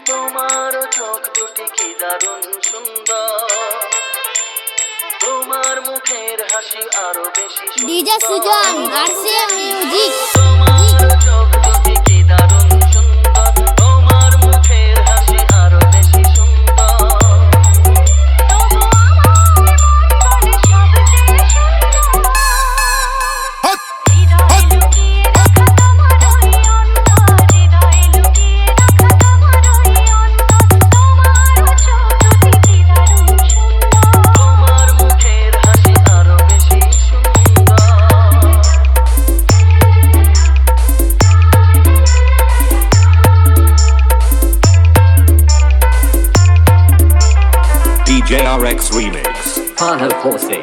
তোমার চোখ দুটি কি দারুণ সুন্দর, তোমার মুখের হাসি আরো বেশি সুন্দর। DJ Sujan আরসে music. তোমার চোখ দুটি কি দারুণ সুন্দর, তোমার মুখের হাসি আরো বেশি সুন্দর। DJRX Remix. Pano Porsi.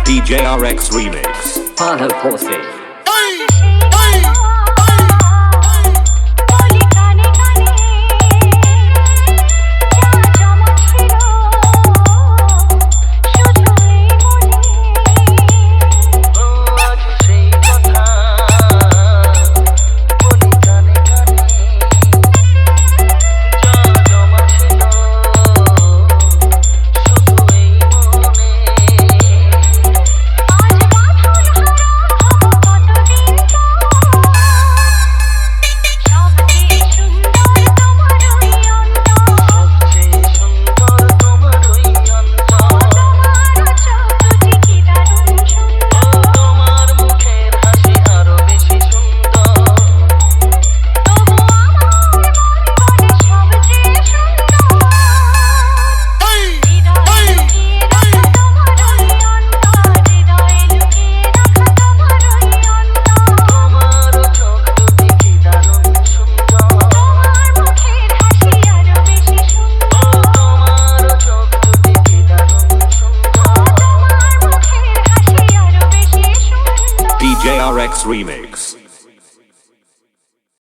DJRX Remix. Pano Porsi. DJRX Remix.